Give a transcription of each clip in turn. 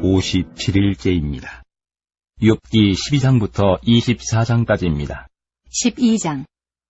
57일째입니다. 욥기 12장부터 24장까지입니다. 12장.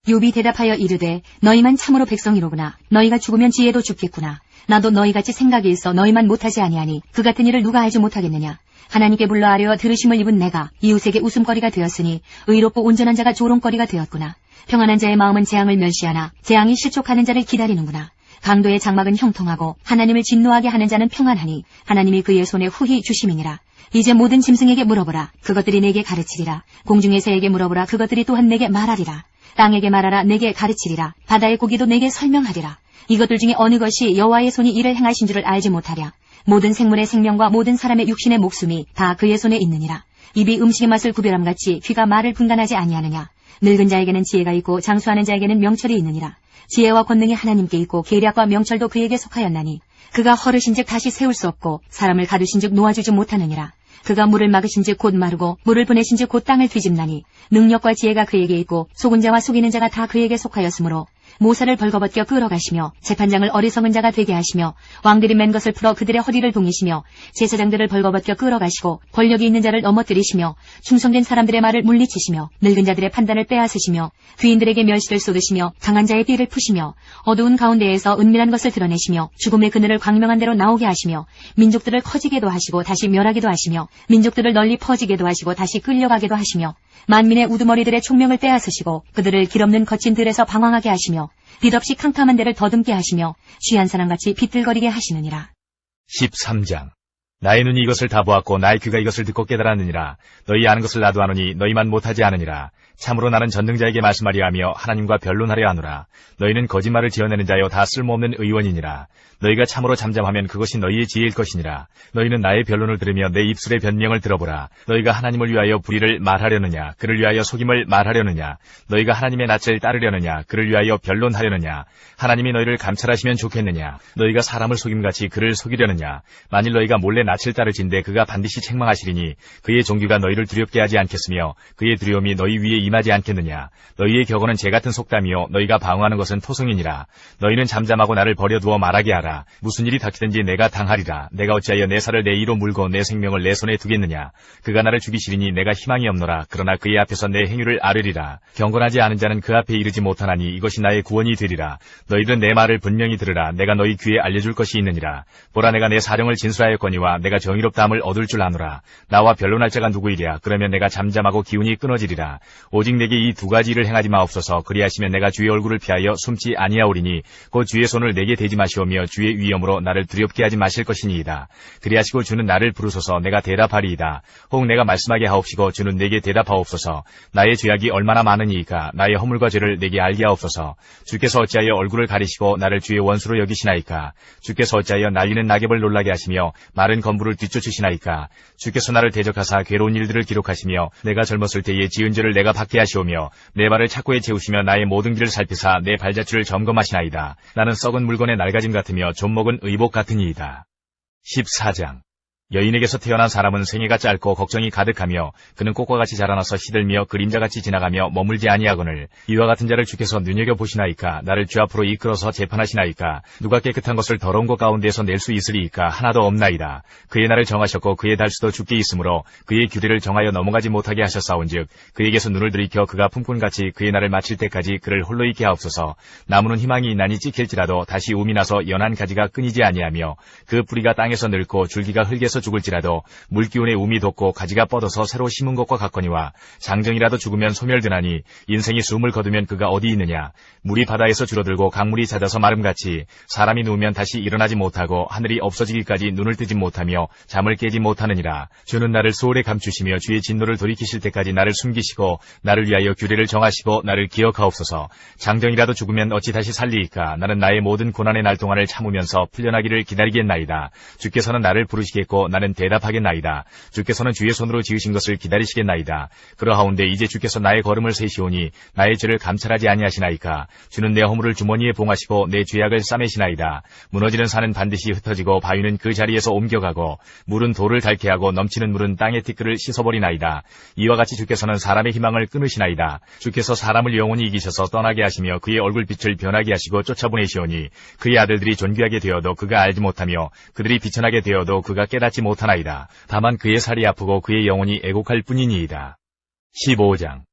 욥이 대답하여 이르되 너희만 참으로 백성이로구나. 너희가 죽으면 지혜도 죽겠구나. 나도 너희같이 생각이 있어 너희만 못하지 아니하니 그 같은 일을 누가 알지 못하겠느냐. 하나님께 불러 아뢰어 들으심을 입은 내가 이웃에게 웃음거리가 되었으니 의롭고 온전한 자가 조롱거리가 되었구나. 평안한 자의 마음은 재앙을 멸시하나 재앙이 실족하는 자를 기다리는구나. 강도의 장막은 형통하고 하나님을 진노하게 하는 자는 평안하니 하나님이 그의 손에 후히 주심이니라. 이제 모든 짐승에게 물어보라. 그것들이 내게 가르치리라. 공중의 새에게 물어보라. 그것들이 또한 내게 말하리라. 땅에게 말하라. 내게 가르치리라. 바다의 고기도 내게 설명하리라. 이것들 중에 어느 것이 여호와의 손이 이를 행하신 줄을 알지 못하랴. 모든 생물의 생명과 모든 사람의 육신의 목숨이 다 그의 손에 있느니라. 입이 음식의 맛을 구별함같이 귀가 말을 분간하지 아니하느냐. 늙은 자에게는 지혜가 있고 장수하는 자에게는 명철이 있느니라. 지혜와 권능이 하나님께 있고 계략과 명철도 그에게 속하였나니 그가 허르신즉 다시 세울 수 없고 사람을 가두신즉 놓아주지 못하느니라. 그가 물을 막으신즉 곧 마르고 물을 보내신즉 곧 땅을 뒤집나니 능력과 지혜가 그에게 있고 속은 자와 속이는 자가 다 그에게 속하였으므로 모사를 벌거벗겨 끌어가시며 재판장을 어리석은 자가 되게 하시며 왕들이 맨 것을 풀어 그들의 허리를 동이시며 제사장들을 벌거벗겨 끌어가시고 권력이 있는 자를 넘어뜨리시며 충성된 사람들의 말을 물리치시며 늙은 자들의 판단을 빼앗으시며 귀인들에게 멸시를 쏟으시며 강한 자의 띠를 푸시며 어두운 가운데에서 은밀한 것을 드러내시며 죽음의 그늘을 광명한 대로 나오게 하시며 민족들을 커지게도 하시고 다시 멸하게도 하시며 민족들을 널리 퍼지게도 하시고 다시 끌려가게도 하시며 만민의 우두머리들의 총명을 빼앗으시고 그들을 길없는 거친 들에서 방황하게 하시며 빛없이 캄캄한 데를 더듬게 하시며 취한 사람같이 비틀거리게 하시느니라. 13장. 나의 눈이 이것을 다 보았고 나의 귀가 이것을 듣고 깨달았느니라. 너희 아는 것을 나도 아노니 너희만 못하지 않으니라. 참으로 나는 전능자에게 말씀하려 하며 하나님과 변론하려 하노라. 너희는 거짓말을 지어내는 자여 다 쓸모없는 의원이니라. 너희가 참으로 잠잠하면 그것이 너희의 지혜일 것이니라. 너희는 나의 변론을 들으며 내 입술의 변명을 들어보라. 너희가 하나님을 위하여 불의를 말하려느냐, 그를 위하여 속임을 말하려느냐. 너희가 하나님의 낯을 따르려느냐, 그를 위하여 변론하려느냐. 하나님이 너희를 감찰하시면 좋겠느냐. 너희가 사람을 속임같이 그를 속이려느냐. 만일 너희가 몰래 낯을 따르진대 그가 반드시 책망하시리니 그의 종교가 너희를 두렵게 하지 않겠으며 그의 두려움이 너희 위에 임하지 않겠느냐. 너희의 격언은 재같은 속담이요 너희가 방어하는 것은 토성이니라. 너희는 잠잠하고 나를 버려두어 말하게 하라. 무슨 일이 닥치든지 내가 당하리라. 내가 어찌하여 내 살을 내 이로 물고 내 생명을 내 손에 두겠느냐. 그가 나를 죽이시리니 내가 희망이 없노라. 그러나 그의 앞에서 내 행위를 아뢰리라. 경건하지 않은 자는 그 앞에 이르지 못하나니 이것이 나의 구원이 되리라. 너희들은 내 말을 분명히 들으라. 내가 너희 귀에 알려줄 것이 있느니라. 보라, 내가 내 사령을 진술하였거니와 내가 정의롭다함을 얻을 줄 아노라. 나와 변론할 자가 누구이랴. 그러면 내가 잠잠하고 기운이 끊어지리라. 오직 내게 이 두 가지 일을 행하지 마옵소서. 그리하시면 내가 주의 얼굴을 피하여 숨지 아니하오리니 곧 주의 손을 내게 대지 마시오며 주의 위엄으로 나를 두렵게 하지 마실 것이니이다. 그리하시고 주는 나를 부르소서. 내가 대답하리이다. 혹 내가 말씀하게 하옵시고 주는 내게 대답하옵소서. 나의 죄악이 얼마나 많으니이까. 나의 허물과 죄를 내게 알게 하옵소서. 주께서 어찌하여 얼굴을 가리시고 나를 주의 원수로 여기시나이까. 주께서 어찌하여 날리는 낙엽을 놀라게 하시며 마른 건물을 뒤쫓으시나이까. 주께서 나를 대적하사 괴로운 일들을 기록하시며 내가 젊었을 때의 지은 죄를 내가 받게 하시오며 내 발을 착고에 채우시며 나의 모든 길을 살피사 내 발자취를 점검하시나이다. 나는 썩은 물건의 낡아짐 같으며 좀먹은 의복 같으니이다. 14장. 여인에게서 태어난 사람은 생애가 짧고 걱정이 가득하며 그는 꽃과 같이 자라나서 시들며 그림자같이 지나가며 머물지 아니하거늘 이와 같은 자를 주께서 눈여겨보시나이까. 나를 주 앞으로 이끌어서 재판하시나이까. 누가 깨끗한 것을 더러운 것 가운데에서 낼 수 있으리이까. 하나도 없나이다. 그의 날을 정하셨고 그의 달수도 죽게 있으므로 그의 규례를 정하여 넘어가지 못하게 하셨사온즉 그에게서 눈을 들이켜 그가 품꾼같이 그의 날을 마칠 때까지 그를 홀로 있게 하옵소서. 나무는 희망이 있나니 찍힐지라도 다시 움이 나서 연한 가지가 끊이지 아니하며 그 뿌리가 땅에서 늙고 줄기가 흙에서 죽을지라도 물기운에 움이 돋고 가지가 뻗어서 새로 심은 것과 같거니와 장정이라도 죽으면 소멸되나니 인생이 숨을 거두면 그가 어디 있느냐. 물이 바다에서 줄어들고 강물이 잦아서 마름같이 사람이 누우면 다시 일어나지 못하고 하늘이 없어지기까지 눈을 뜨지 못하며 잠을 깨지 못하느니라. 주는 나를 소홀에 감추시며 주의 진노를 돌이키실 때까지 나를 숨기시고 나를 위하여 규례를 정하시고 나를 기억하옵소서. 장정이라도 죽으면 어찌 다시 살리이까. 나는 나의 모든 고난의 날 동안을 참으면서 풀려나기를 기다리겠나이다. 주께서는 나를 부르시겠고 나는 대답하겠나이다. 주께서는 주의 손으로 지으신 것을 기다리시겠나이다. 그러하온데 이제 주께서 나의 걸음을 세시오니 나의 죄를 감찰하지 아니하시나이까. 주는 내 허물을 주머니에 봉하시고 내 죄악을 싸매시나이다. 무너지는 산은 반드시 흩어지고 바위는 그 자리에서 옮겨가고 물은 돌을 닳게 하고 넘치는 물은 땅의 티끌을 씻어버리나이다. 이와 같이 주께서는 사람의 희망을 끊으시나이다. 주께서 사람을 영원히 이기셔서 떠나게 하시며 그의 얼굴빛을 변하게 하시고 쫓아보내시오니 그의 아들들이 존귀하게 되어도 그가 알지 못하며 그들이 비천하게 되어도 그가 깨닫지 받지 못하나이다. 다만 그의 살이 아프고 그의 영혼이 애곡할 뿐이니이다. 15장.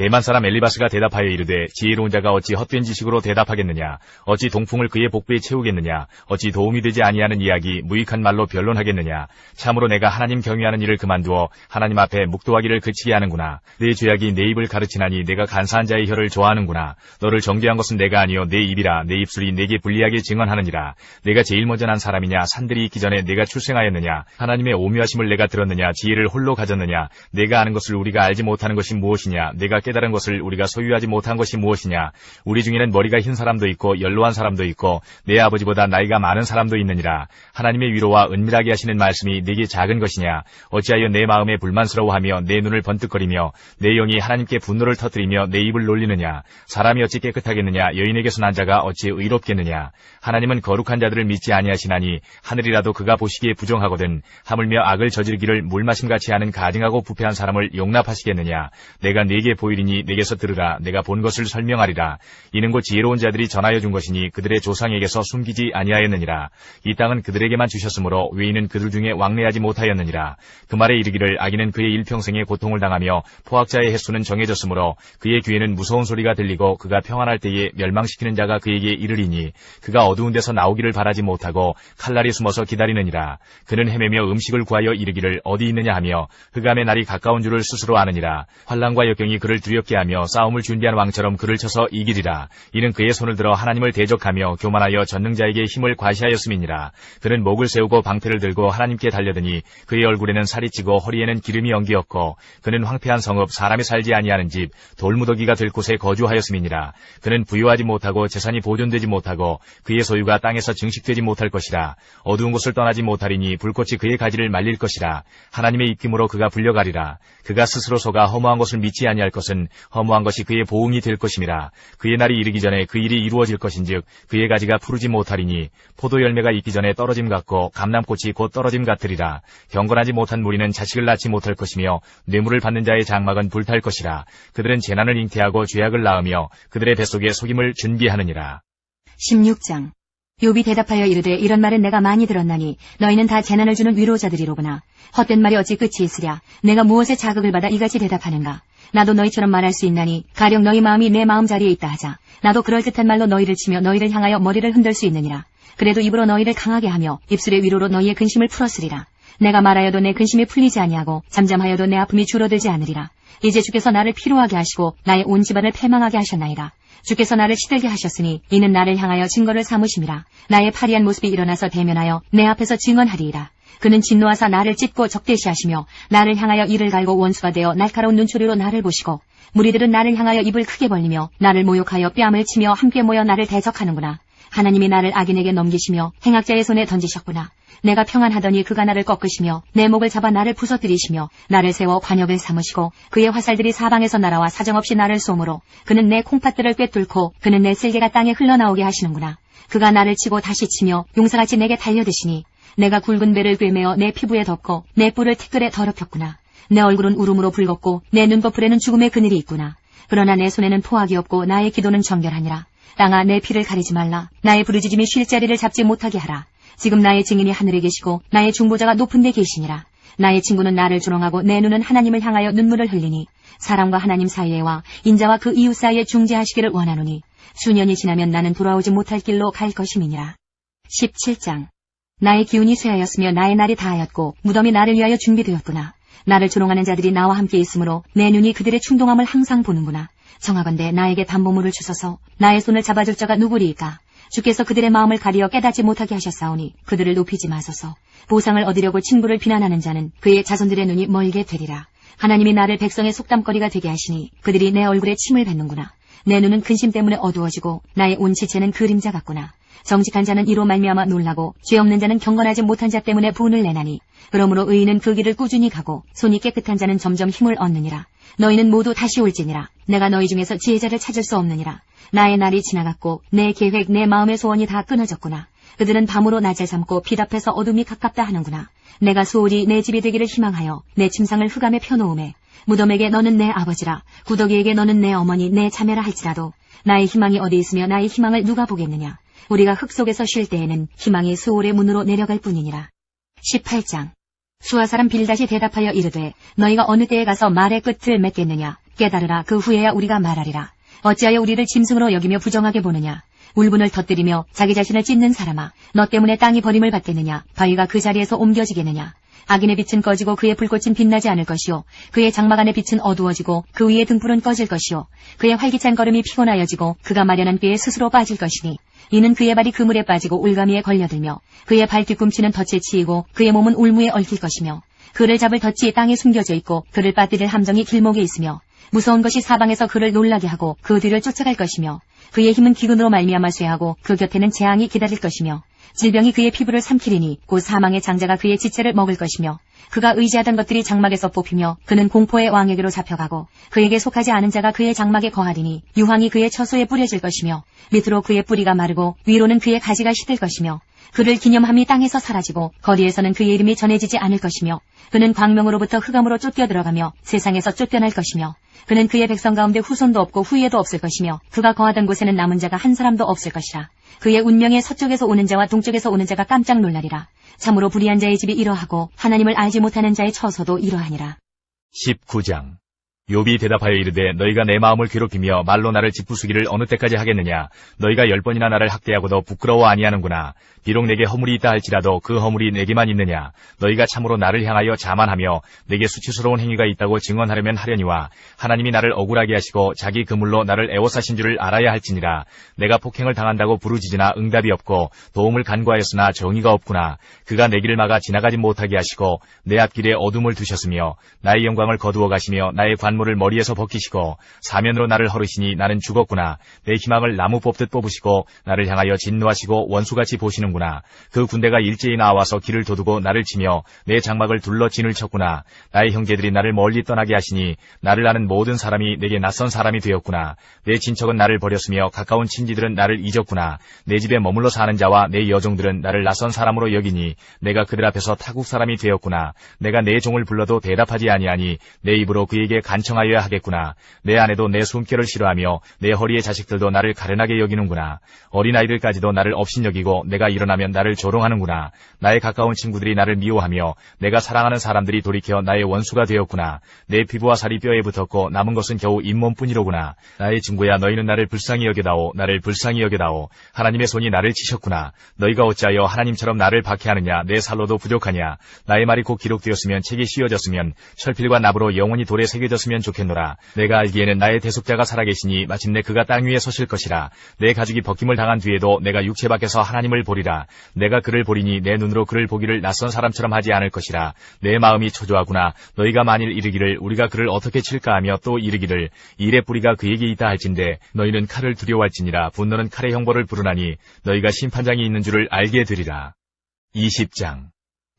대만 사람 엘리바스가 대답하여 이르되 지혜로운 자가 어찌 헛된 지식으로 대답하겠느냐? 어찌 동풍을 그의 복부에 채우겠느냐? 어찌 도움이 되지 아니하는 이야기 무익한 말로 변론하겠느냐? 참으로 내가 하나님 경외하는 일을 그만두어 하나님 앞에 묵도하기를 그치게 하는구나. 내 죄악이 내 입을 가르치나니 내가 간사한 자의 혀를 좋아하는구나. 너를 정죄한 것은 내가 아니요 내 입이라. 내 입술이 내게 불리하게 증언하느니라. 내가 제일 먼저 난 사람이냐? 산들이 있기 전에 내가 출생하였느냐? 하나님의 오묘하심을 내가 들었느냐? 지혜를 홀로 가졌느냐? 내가 아는 것을 우리가 알지 못하는 것이 무엇이냐? 내가 깨달은 것을 우리가 소유하지 못한 것이 무엇이냐? 우리 중에는 머리가 흰 사람도 있고 연로한 사람도 있고 내 아버지보다 나이가 많은 사람도 있느니라. 하나님의 위로와 은밀하게 하시는 말씀이 내게 작은 것이냐? 어찌하여 내 마음에 불만스러워하며 내 눈을 번뜩거리며 내 영이 하나님께 분노를 터뜨리며 내 입을 놀리느냐? 사람이 어찌 깨끗하겠느냐? 여인에게서 난 자가 어찌 의롭겠느냐? 하나님은 거룩한 자들을 믿지 아니하시나니 하늘이라도 그가 보시기에 부정하거든. 하물며 악을 저지르기를 물마심같이 하는 가증하고 부패한 사람을 용납하시겠느냐? 내가 네게 보이리니 내게서 들으라. 내가 본 것을 설명하리라. 이는 곧 지혜로운 자들이 전하여 준 것이니 그들의 조상에게서 숨기지 아니하였느니라. 이 땅은 그들에게만 주셨으므로 외인은 그들 중에 왕래하지 못하였느니라. 그 말에 이르기를 악인은 그의 일평생에 고통을 당하며 포악자의 횟수는 정해졌으므로 그의 귀에는 무서운 소리가 들리고 그가 평안할 때에 멸망시키는 자가 그에게 이르리니 그가 어두운 데서 나오기를 바라지 못하고 칼날이 숨어서 기다리느니라. 그는 헤매며 음식을 구하여 이르기를 어디 있느냐 하며 흑암의 날이 가까운 줄을 스스로 아느니라. 환난과 역경이 그를 두렵게 하며 싸움을 준비한 왕처럼 그를 쳐서 이기리라. 이는 그의 손을 들어 하나님을 대적하며 교만하여 전능자에게 힘을 과시하였음이니라. 그는 목을 세우고 방패를 들고 하나님께 달려드니 그의 얼굴에는 살이 찌고 허리에는 기름이 엉기었고 그는 황폐한 성읍 사람이 살지 아니하는 집 돌무더기가 될 곳에 거주하였음이니라. 그는 부유하지 못하고 재산이 보존되지 못하고 그의 소유가 땅에서 증식되지 못할 것이라. 어두운 곳을 떠나지 못하리니 불꽃이 그의 가지를 말릴 것이라. 하나님의 입김으로 그가 불려가리라. 그가 스스로 속아 허무한 것을 믿지 아니할 것은 허무한 것이 그의 보응이 될 것임이라. 그의 날이 이르기 전에 그 일이 이루어질 것인즉 그의 가지가 푸르지 못하리니 포도 열매가 있기 전에 떨어짐 같고 감람꽃이 곧 떨어짐 같으리라. 경건하지 못한 무리는 자식을 낳지 못할 것이며 뇌물을 받는 자의 장막은 불탈 것이라. 그들은 재난을 잉태하고 죄악을 낳으며 그들의 뱃속에 속임을 준비하느니라. 16장. 욥이 대답하여 이르되 이런 말은 내가 많이 들었나니 너희는 다 재난을 주는 위로자들이로구나. 헛된 말이 어찌 끝이 있으랴. 내가 무엇에 자극을 받아 이같이 대답하는가. 나도 너희처럼 말할 수 있나니 가령 너희 마음이 내 마음자리에 있다 하자. 나도 그럴듯한 말로 너희를 치며 너희를 향하여 머리를 흔들 수 있느니라. 그래도 입으로 너희를 강하게 하며 입술의 위로로 너희의 근심을 풀었으리라. 내가 말하여도 내 근심이 풀리지 아니하고 잠잠하여도 내 아픔이 줄어들지 않으리라. 이제 주께서 나를 피로하게 하시고 나의 온 집안을 패망하게 하셨나이다. 주께서 나를 시들게 하셨으니 이는 나를 향하여 증거를 삼으심이라. 나의 파리한 모습이 일어나서 대면하여 내 앞에서 증언하리이다. 그는 진노하사 나를 찢고 적대시하시며 나를 향하여 이를 갈고 원수가 되어 날카로운 눈초리로 나를 보시고 무리들은 나를 향하여 입을 크게 벌리며 나를 모욕하여 뺨을 치며 함께 모여 나를 대적하는구나. 하나님이 나를 악인에게 넘기시며 행악자의 손에 던지셨구나. 내가 평안하더니 그가 나를 꺾으시며 내 목을 잡아 나를 부서뜨리시며 나를 세워 관역을 삼으시고 그의 화살들이 사방에서 날아와 사정없이 나를 쏘므로 그는 내 콩팥들을 꿰뚫고 그는 내 쓸개가 땅에 흘러나오게 하시는구나. 그가 나를 치고 다시 치며 용사같이 내게 달려드시니 내가 굵은 배를 꿰매어 내 피부에 덮고 내 뿔을 티끌에 더럽혔구나. 내 얼굴은 울음으로 붉었고 내 눈꺼풀에는 죽음의 그늘이 있구나. 그러나 내 손에는 포악이 없고 나의 기도는 정결하니라. 땅아 내 피를 가리지 말라. 나의 부르짖음이 쉴 자리를 잡지 못하게 하라. 지금 나의 증인이 하늘에 계시고 나의 중보자가 높은 데 계시니라. 나의 친구는 나를 조롱하고 내 눈은 하나님을 향하여 눈물을 흘리니 사람과 하나님 사이에와 인자와 그 이웃 사이에 중재하시기를 원하노니 수년이 지나면 나는 돌아오지 못할 길로 갈 것임이니라. 17장. 나의 기운이 쇠하였으며 나의 날이 다하였고 무덤이 나를 위하여 준비되었구나. 나를 조롱하는 자들이 나와 함께 있으므로 내 눈이 그들의 충동함을 항상 보는구나. 정하건대 나에게 담보물을 주소서. 나의 손을 잡아줄 자가 누구리이까. 주께서 그들의 마음을 가리어 깨닫지 못하게 하셨사오니 그들을 높이지 마소서. 보상을 얻으려고 친구를 비난하는 자는 그의 자손들의 눈이 멀게 되리라. 하나님이 나를 백성의 속담거리가 되게 하시니 그들이 내 얼굴에 침을 뱉는구나. 내 눈은 근심 때문에 어두워지고 나의 온 지체는 그림자 같구나. 정직한 자는 이로 말미암아 놀라고 죄 없는 자는 경건하지 못한 자 때문에 분을 내나니 그러므로 의인은 그 길을 꾸준히 가고 손이 깨끗한 자는 점점 힘을 얻느니라. 너희는 모두 다시 올지니라. 내가 너희 중에서 지혜자를 찾을 수 없느니라. 나의 날이 지나갔고 내 계획 내 마음의 소원이 다 끊어졌구나. 그들은 밤으로 낮을 삼고 빛 앞에서 어둠이 가깝다 하는구나. 내가 소홀히 내 집이 되기를 희망하여 내 침상을 흑암에 펴놓음에 무덤에게 너는 내 아버지라 구더기에게 너는 내 어머니 내 자매라 할지라도 나의 희망이 어디 있으며 나의 희망을 누가 보겠느냐. 우리가 흙 속에서 쉴 때에는 희망이 수월의 문으로 내려갈 뿐이니라. 18장. 수아 사람 빌닷이 대답하여 이르되 너희가 어느 때에 가서 말의 끝을 맺겠느냐. 깨달으라. 그 후에야 우리가 말하리라. 어찌하여 우리를 짐승으로 여기며 부정하게 보느냐. 울분을 터뜨리며 자기 자신을 찢는 사람아, 너 때문에 땅이 버림을 받겠느냐. 바위가 그 자리에서 옮겨지겠느냐. 악인의 빛은 꺼지고 그의 불꽃은 빛나지 않을 것이요, 그의 장막 안의 빛은 어두워지고 그 위의 등불은 꺼질 것이요, 그의 활기찬 걸음이 피곤하여지고 그가 마련한 꾀에 스스로 빠질 것이니, 이는 그의 발이 그물에 빠지고 올가미에 걸려들며 그의 발 뒤꿈치는 덫에 치이고 그의 몸은 울무에 얽힐 것이며, 그를 잡을 덫이 땅에 숨겨져 있고 그를 빠뜨릴 함정이 길목에 있으며, 무서운 것이 사방에서 그를 놀라게 하고 그 뒤를 쫓아갈 것이며, 그의 힘은 기근으로 말미암아 쇠하고 그 곁에는 재앙이 기다릴 것이며, 질병이 그의 피부를 삼키리니 곧 사망의 장자가 그의 지체를 먹을 것이며, 그가 의지하던 것들이 장막에서 뽑히며 그는 공포의 왕에게로 잡혀가고 그에게 속하지 않은 자가 그의 장막에 거하리니 유황이 그의 처소에 뿌려질 것이며 밑으로 그의 뿌리가 마르고 위로는 그의 가지가 시들 것이며, 그를 기념함이 땅에서 사라지고 거리에서는 그의 이름이 전해지지 않을 것이며, 그는 광명으로부터 흑암으로 쫓겨 들어가며 세상에서 쫓겨날 것이며, 그는 그의 백성 가운데 후손도 없고 후예도 없을 것이며 그가 거하던 곳에는 남은 자가 한 사람도 없을 것이라. 그의 운명에 서쪽에서 오는 자와 동쪽에서 오는 자가 깜짝 놀라리라. 참으로 불의한 자의 집이 이러하고 하나님을 알지 못하는 자의 처소도 이러하니라. 19장. 욥이 대답하여 이르되 너희가 내 마음을 괴롭히며 말로 나를 짓부수기를 어느 때까지 하겠느냐. 너희가 10번이나 나를 학대하고도 부끄러워 아니하는구나. 비록 내게 허물이 있다 할지라도 그 허물이 내게만 있느냐. 너희가 참으로 나를 향하여 자만하며 내게 수치스러운 행위가 있다고 증언하려면 하려니와, 하나님이 나를 억울하게 하시고 자기 그물로 나를 애워싸신 줄을 알아야 할지니라. 내가 폭행을 당한다고 부르짖으나 응답이 없고 도움을 간구하였으나 정의가 없구나. 그가 내 길을 막아 지나가지 못하게 하시고 내 앞길에 어둠을 두셨으며 나의 영광을 거두어 가시며 나의 관물을 머리에서 벗기시고 사면으로 나를 허르시니 나는 죽었구나. 내 희망을 나무 뽑듯 뽑으시고 나를 향하여 진노하시고 원수같이 보시는구나. 그 군대가 일제히 나와서 길을 도두고 나를 치며 내 장막을 둘러 진을 쳤구나. 나의 형제들이 나를 멀리 떠나게 하시니 나를 아는 모든 사람이 내게 낯선 사람이 되었구나. 내 친척은 나를 버렸으며 가까운 친지들은 나를 잊었구나. 내 집에 머물러 사는 자와 내 여종들은 나를 낯선 사람으로 여기니 내가 그들 앞에서 타국 사람이 되었구나. 내가 내 종을 불러도 대답하지 아니하니 내 입으로 그에게 간청하여야 하겠구나. 내 아내도 내 숨결을 싫어하며 내 허리의 자식들도 나를 가련하게 여기는구나. 어린아이들까지도 나를 업신여기고 내가 일어나면 나를 조롱하는구나. 나의 가까운 친구들이 나를 미워하며 내가 사랑하는 사람들이 돌이켜 나의 원수가 되었구나. 내 피부와 살이 뼈에 붙었고 남은 것은 겨우 잇몸뿐이로구나. 나의 친구야, 너희는 나를 불쌍히 여겨다오. 나를 불쌍히 여겨다오. 하나님의 손이 나를 치셨구나. 너희가 어찌하여 하나님처럼 나를 박해하느냐. 내 살로도 부족하냐. 나의 말이 곧 기록되었으면 책이 씌워졌으면 철필과 납으로 영원히 돌에 새겨졌으면 좋겠노라. 내가 알기에는 나의 대속자가 살아계시니 마침내 그가 땅 위에 서실 것이라. 내 가죽이 벗김을 당한 뒤에도 내가 육체 밖에서 하나님을 보리라. 내가 그를 보리니 내 눈으로 그를 보기를 낯선 사람처럼 하지 않을 것이라. 내 마음이 초조하구나. 너희가 만일 이르기를 우리가 그를 어떻게 칠까 하며 또 이르기를 일의 뿌리가 그에게 있다 할진대, 너희는 칼을 두려워할지니라. 분노는 칼의 형벌을 부르나니 너희가 심판장이 있는 줄을 알게 되리라. 20장.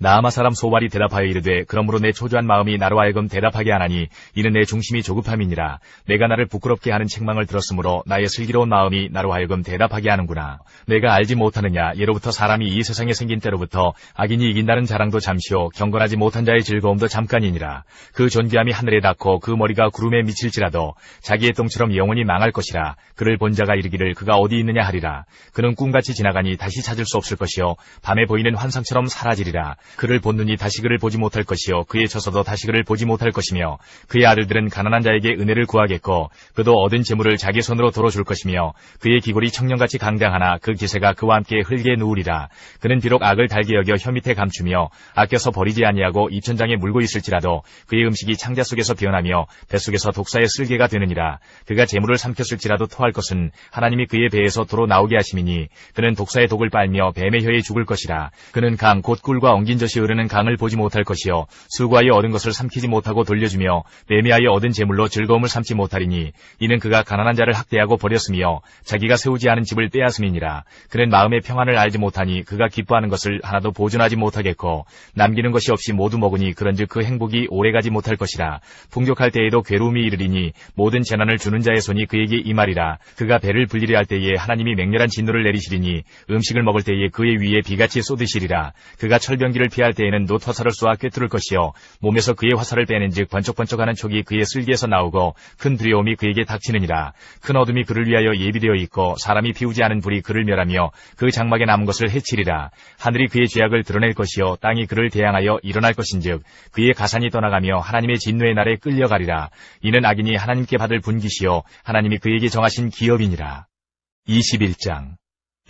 나아마 사람 소발이 대답하여 이르되 그러므로 내 초조한 마음이 나로 하여금 대답하게 하나니 이는 내 중심이 조급함이니라. 내가 나를 부끄럽게 하는 책망을 들었으므로 나의 슬기로운 마음이 나로 하여금 대답하게 하는구나. 내가 알지 못하느냐. 예로부터 사람이 이 세상에 생긴 때로부터 악인이 이긴다는 자랑도 잠시요 경건하지 못한 자의 즐거움도 잠깐이니라. 그 존귀함이 하늘에 닿고 그 머리가 구름에 미칠지라도 자기의 똥처럼 영원히 망할 것이라. 그를 본 자가 이르기를 그가 어디 있느냐 하리라. 그는 꿈같이 지나가니 다시 찾을 수 없을 것이요 밤에 보이는 환상처럼 사라지리라. 그를 본 눈이 다시 그를 보지 못할 것이요 그의 처소도 다시 그를 보지 못할 것이며, 그의 아들들은 가난한 자에게 은혜를 구하겠고 그도 얻은 재물을 자기 손으로 도로 줄 것이며, 그의 기골이 청년같이 강장하나 그 기세가 그와 함께 흙에 누우리라. 그는 비록 악을 달게 여겨 혀 밑에 감추며 아껴서 버리지 아니하고 입천장에 물고 있을지라도 그의 음식이 창자 속에서 변하며 뱃속에서 독사의 쓸개가 되느니라. 그가 재물을 삼켰을지라도 토할 것은 하나님이 그의 배에서 도로 나오게 하심이니 그는 독사의 독을 빨며 뱀의 혀에 죽을 것이라. 그는 강 곧 꿀과 엉긴 젖이 흐르는 강을 보지 못할 것이요 수고하여 얻은 것을 삼키지 못하고 돌려주며 매매하여 얻은 재물로 즐거움을 삼지 못하리니 이는 그가 가난한 자를 학대하고 버렸으며 자기가 세우지 않은 집을 빼앗음이니라. 그는 마음의 평안을 알지 못하니 그가 기뻐하는 것을 하나도 보존하지 못하겠고 남기는 것이 없이 모두 먹으니 그런즉 그 행복이 오래가지 못할 것이라. 풍족할 때에도 괴로움이 이르리니 모든 재난을 주는 자의 손이 그에게 임하리라. 그가 배를 불리려 할 때에 하나님이 맹렬한 진노를 내리시리니 음식을 먹을 때에 그의 위에 비같이 쏟으시리라. 그가 철병기를 피할 때에는 노터사를 쏘아 꿰뚫을 것이요 몸에서 그의 화살을 빼낸즉 번쩍번쩍하는 촉이 그의 슬기에서 나오고 큰 두려움이 그에게 닥치느니라. 큰 어둠이 그를 위하여 예비되어 있고 사람이 피우지 않은 불이 그를 멸하며 그 장막에 남은 것을 해치리라. 하늘이 그의 죄악을 드러낼 것이요 땅이 그를 대항하여 일어날 것인즉 그의 가산이 떠나가며 하나님의 진노의 날에 끌려가리라. 이는 악인이 하나님께 받을 분깃이요 하나님이 그에게 정하신 기업이니라. 21장.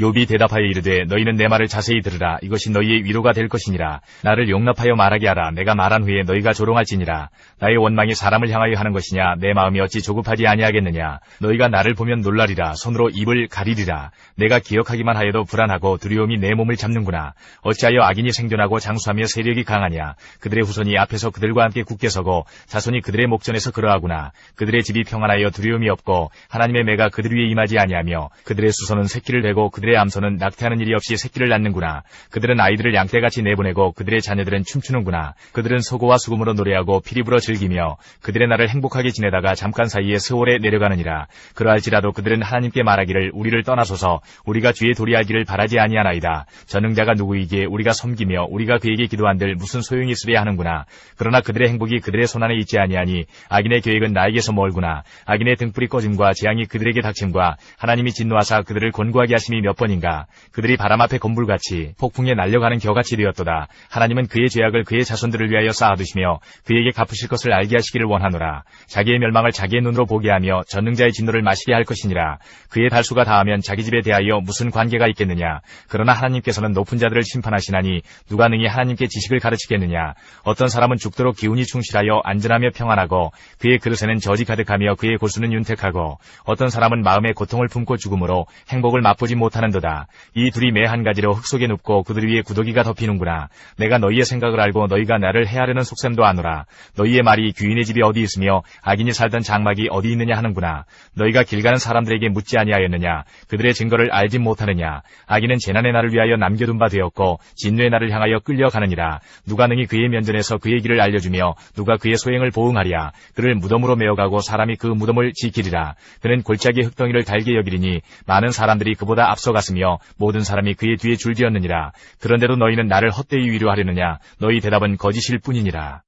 욥이 대답하여 이르되 너희는 내 말을 자세히 들으라. 이것이 너희의 위로가 될 것이니라. 나를 용납하여 말하게 하라. 내가 말한 후에 너희가 조롱할지니라. 나의 원망이 사람을 향하여 하는 것이냐. 내 마음이 어찌 조급하지 아니하겠느냐. 너희가 나를 보면 놀라리라. 손으로 입을 가리리라. 내가 기억하기만 하여도 불안하고 두려움이 내 몸을 잡는구나. 어찌하여 악인이 생존하고 장수하며 세력이 강하냐. 그들의 후손이 앞에서 그들과 함께 굳게 서고 자손이 그들의 목전에서 그러하구나. 그들의 집이 평안하여 두려움이 없고 하나님의 매가 그들 위에 임하지 아니하며 그들의 수소는 새끼를 대고 그들의 암소는 낙태하는 일이 없이 새끼를 낳는구나. 그들은 아이들을 양떼같이 내보내고 그들의 자녀들은 춤추는구나. 그들은 소고와 수금으로 노래하고 피리 불어 즐기며 그들의 날을 행복하게 지내다가 잠깐 사이에 스올에 내려가느니라. 그러할지라도 그들은 하나님께 말하기를 우리를 떠나소서. 우리가 주의 도리하기를 바라지 아니하나이다. 전능자가 누구이기에 우리가 섬기며 우리가 그에게 기도한들 무슨 소용이 있으랴 하는구나. 그러나 그들의 행복이 그들의 손안에 있지 아니하니 악인의 계획은 나에게서 멀구나. 악인의 등불이 꺼짐과 재앙이 그들에게 닥침과 하나님이 진노하사 그들을 곤고하게 하심이 몇 번인가. 그들이 바람 앞에 건불같이 폭풍에 날려가는 겨같이 되었도다. 하나님은 그의 죄악을 그의 자손들을 위하여 쌓아두시며 그에게 갚으실 것을 알게 하시기를 원하노라. 자기의 멸망을 자기의 눈으로 보게 하며 전능자의 진노를 마시게 할 것이니라. 그의 달수가 다하면 자기 집에 대하여 무슨 관계가 있겠느냐. 그러나 하나님께서는 높은 자들을 심판하시나니 누가 능히 하나님께 지식을 가르치겠느냐. 어떤 사람은 죽도록 기운이 충실하여 안전하며 평안하고 그의 그릇에는 저지 가득하며 그의 골수는 윤택하고 어떤 사람은 마음에 고통을 품고 죽음으로 행복을 맛보지 못하는도다. 이 둘이 매 한 가지로 흙 속에 눕고 그들 위에 구더기가 덮이는구나. 내가 너희의 생각을 알고 너희가 나를 헤아르는 속셈도 아노라. 너희의 말이 귀인의 집이 어디 있으며 악인이 살던 장막이 어디 있느냐 하는구나. 너희가 길 가는 사람들에게 묻지 아니하였느냐. 그들의 증거를 알지 못하느냐. 악인은 재난의 날을 위하여 남겨둔 바 되었고 진노의 날을 향하여 끌려가느니라. 누가 능히 그의 면전에서 그의 길을 알려주며 누가 그의 소행을 보응하랴. 그를 무덤으로 메어가고 사람이 그 무덤을 지키리라. 그는 골짜기 흙덩이를 달게 여기리니 많은 사람들이 그보다 앞서갔으며 모든 사람이 그의 뒤에 줄지었느니라. 그런데도 너희는 나를 헛되이 위로하려느냐. 너희 대답은 거짓일 뿐이니라.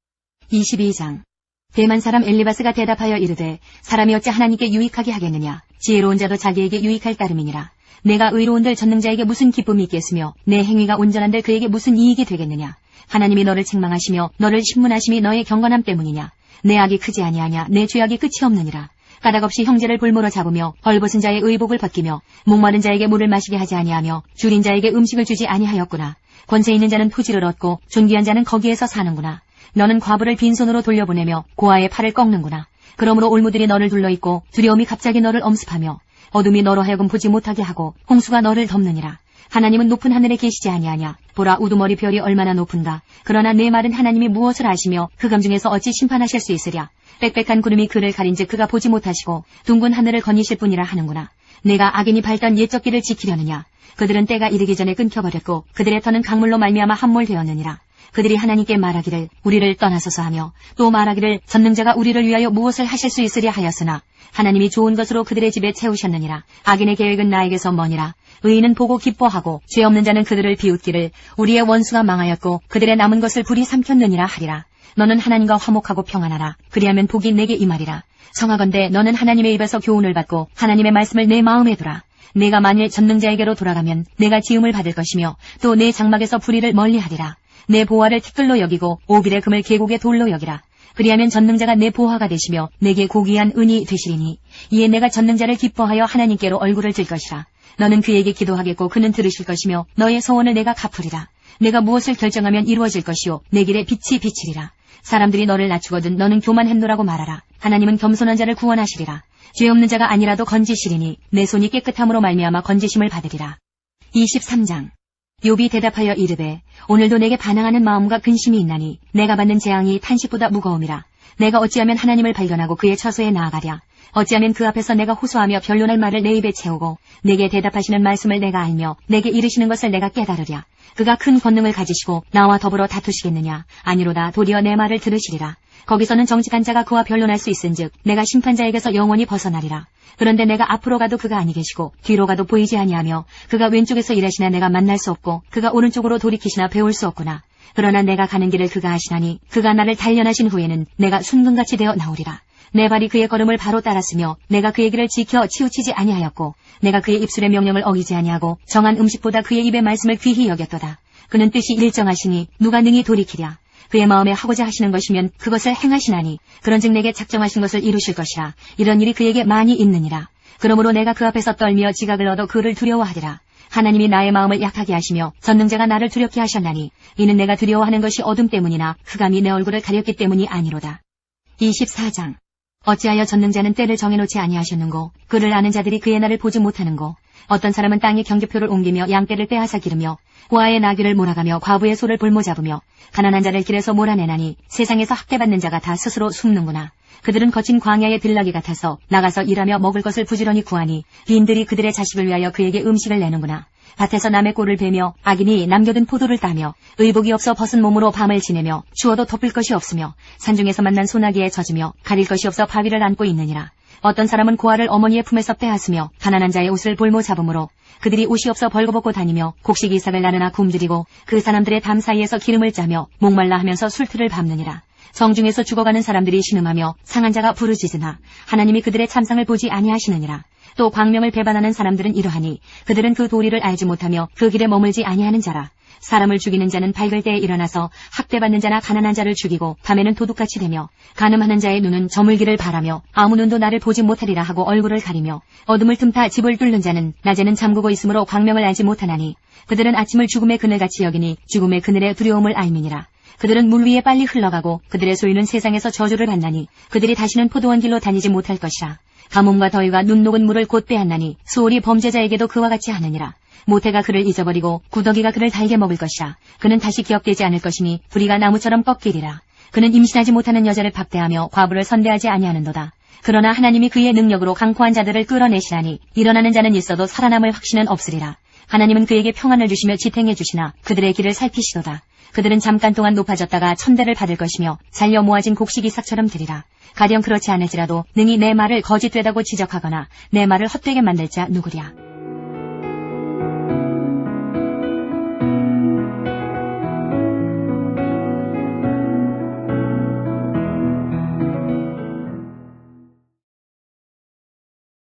22장. 대만 사람 엘리바스가 대답하여 이르되 사람이 어찌 하나님께 유익하게 하겠느냐. 지혜로운 자도 자기에게 유익할 따름이니라. 내가 의로운들 전능자에게 무슨 기쁨이 있겠으며 내 행위가 온전한들 그에게 무슨 이익이 되겠느냐. 하나님이 너를 책망하시며 너를 신문하심이 너의 경건함 때문이냐. 내 악이 크지 아니하냐. 내 죄악이 끝이 없느니라. 까닭없이 형제를 볼모로 잡으며 벌벗은 자의 의복을 벗기며 목마른 자에게 물을 마시게 하지 아니하며 줄인 자에게 음식을 주지 아니하였구나. 권세 있는 자는 토지를 얻고 존귀한 자는 거기에서 사는구나. 너는 과부를 빈손으로 돌려보내며 고아의 팔을 꺾는구나. 그러므로 올무들이 너를 둘러있고 두려움이 갑자기 너를 엄습하며 어둠이 너로 하여금 보지 못하게 하고 홍수가 너를 덮느니라. 하나님은 높은 하늘에 계시지 아니하냐. 보라 우두머리 별이 얼마나 높은가. 그러나 내 말은 하나님이 무엇을 아시며 흑암 중에서 어찌 심판하실 수 있으랴. 빽빽한 구름이 그를 가린즉 그가 보지 못하시고 둥근 하늘을 거니실 뿐이라 하는구나. 내가 악인이 밟던 옛적 길을 지키려느냐. 그들은 때가 이르기 전에 끊겨버렸고 그들의 터는 강물로 말미암아 함몰되었느니라. 그들이 하나님께 말하기를 우리를 떠나소서 하며 또 말하기를 전능자가 우리를 위하여 무엇을 하실 수 있으랴 하였으나 하나님이 좋은 것으로 그들의 집에 채우셨느니라. 악인의 계획은 나에게서 머니라. 의인은 보고 기뻐하고 죄 없는 자는 그들을 비웃기를 우리의 원수가 망하였고 그들의 남은 것을 불이 삼켰느니라 하리라. 너는 하나님과 화목하고 평안하라. 그리하면 복이 내게 임하리라. 청하건대 너는 하나님의 입에서 교훈을 받고 하나님의 말씀을 내 마음에 두라. 내가 만일 전능자에게로 돌아가면 내가 지음을 받을 것이며 또 내 장막에서 불의를 멀리하리라. 내 보화를 티끌로 여기고 오빌의 금을 계곡의 돌로 여기라. 그리하면 전능자가 내 보화가 되시며 내게 고귀한 은이 되시리니 이에 내가 전능자를 기뻐하여 하나님께로 얼굴을 들 것이라. 너는 그에게 기도하겠고 그는 들으실 것이며 너의 소원을 내가 갚으리라. 내가 무엇을 결정하면 이루어질 것이요 내 길에 빛이 비치리라. 사람들이 너를 낮추거든 너는 교만했노라고 말하라. 하나님은 겸손한 자를 구원하시리라. 죄 없는 자가 아니라도 건지시리니 내 손이 깨끗함으로 말미암아 건지심을 받으리라. 23장. 욥이 대답하여 이르되 오늘도 내게 반항하는 마음과 근심이 있나니 내가 받는 재앙이 탄식보다 무거움이라. 내가 어찌하면 하나님을 발견하고 그의 처소에 나아가랴. 어찌하면 그 앞에서 내가 호소하며 변론할 말을 내 입에 채우고 내게 대답하시는 말씀을 내가 알며 내게 이르시는 것을 내가 깨달으랴. 그가 큰 권능을 가지시고 나와 더불어 다투시겠느냐. 아니로다 도리어 내 말을 들으시리라. 거기서는 정직한 자가 그와 변론할 수 있은즉 내가 심판자에게서 영원히 벗어나리라. 그런데 내가 앞으로 가도 그가 아니 계시고 뒤로 가도 보이지 아니하며 그가 왼쪽에서 일하시나 내가 만날 수 없고 그가 오른쪽으로 돌이키시나 배울 수 없구나. 그러나 내가 가는 길을 그가 아시나니 그가 나를 단련하신 후에는 내가 순금같이 되어 나오리라. 내 발이 그의 걸음을 바로 따랐으며 내가 그의 길을 지켜 치우치지 아니하였고 내가 그의 입술의 명령을 어기지 아니하고 정한 음식보다 그의 입의 말씀을 귀히 여겼도다. 그는 뜻이 일정하시니 누가 능히 돌이키랴. 그의 마음에 하고자 하시는 것이면 그것을 행하시나니 그런즉 내게 작정하신 것을 이루실 것이라. 이런 일이 그에게 많이 있느니라. 그러므로 내가 그 앞에서 떨며 지각을 얻어 그를 두려워하리라. 하나님이 나의 마음을 약하게 하시며 전능자가 나를 두렵게 하셨나니 이는 내가 두려워하는 것이 어둠 때문이나 흑암이 내 얼굴을 가렸기 때문이 아니로다. 24장. 어찌하여 전능자는 때를 정해놓지 아니하셨는고 그를 아는 자들이 그의 날을 보지 못하는고 어떤 사람은 땅에 경계표를 옮기며 양떼를 빼앗아 기르며 고아의 나귀를 몰아가며 과부의 소를 볼모잡으며 가난한 자를 길에서 몰아내나니 세상에서 학대받는 자가 다 스스로 숨는구나. 그들은 거친 광야의 들나귀 같아서 나가서 일하며 먹을 것을 부지런히 구하니 빈들이 그들의 자식을 위하여 그에게 음식을 내는구나. 밭에서 남의 꼴을 베며 악인이 남겨둔 포도를 따며 의복이 없어 벗은 몸으로 밤을 지내며 추워도 덮을 것이 없으며 산중에서 만난 소나기에 젖으며 가릴 것이 없어 바위를 안고 있느니라. 어떤 사람은 고아를 어머니의 품에서 빼앗으며 가난한 자의 옷을 볼모 잡음으로 그들이 옷이 없어 벌거벗고 다니며 곡식 이삭을 나르나 굶주리고 그 사람들의 담 사이에서 기름을 짜며 목말라 하면서 술틀을 밟느니라. 성중에서 죽어가는 사람들이 신음하며 상한 자가 부르짖으나 하나님이 그들의 참상을 보지 아니하시느니라. 또 광명을 배반하는 사람들은 이러하니 그들은 그 도리를 알지 못하며 그 길에 머물지 아니하는 자라. 사람을 죽이는 자는 밝을 때에 일어나서 학대받는 자나 가난한 자를 죽이고 밤에는 도둑같이 되며 간음하는 자의 눈은 저물기를 바라며 아무 눈도 나를 보지 못하리라 하고 얼굴을 가리며 어둠을 틈타 집을 뚫는 자는 낮에는 잠그고 있으므로 광명을 알지 못하나니 그들은 아침을 죽음의 그늘같이 여기니 죽음의 그늘의 두려움을 알미니라. 그들은 물 위에 빨리 흘러가고 그들의 소유는 세상에서 저주를 받나니 그들이 다시는 포도원 길로 다니지 못할 것이라. 가뭄과 더위가 눈 녹은 물을 곧 빼앗나니 수월이 범죄자에게도 그와 같이 하느니라. 모태가 그를 잊어버리고 구더기가 그를 달게 먹을 것이라. 그는 다시 기억되지 않을 것이니 부리가 나무처럼 꺾이리라. 그는 임신하지 못하는 여자를 박대하며 과부를 선대하지 아니하는도다. 그러나 하나님이 그의 능력으로 강포한 자들을 끌어내시라니 일어나는 자는 있어도 살아남을 확신은 없으리라. 하나님은 그에게 평안을 주시며 지탱해 주시나 그들의 길을 살피시도다. 그들은 잠깐 동안 높아졌다가 천대를 받을 것이며 잘려 모아진 곡식 이삭처럼 되리라. 가령 그렇지 않을지라도 능히 내 말을 거짓되다고 지적하거나 내 말을 헛되게 만들 자 누구랴.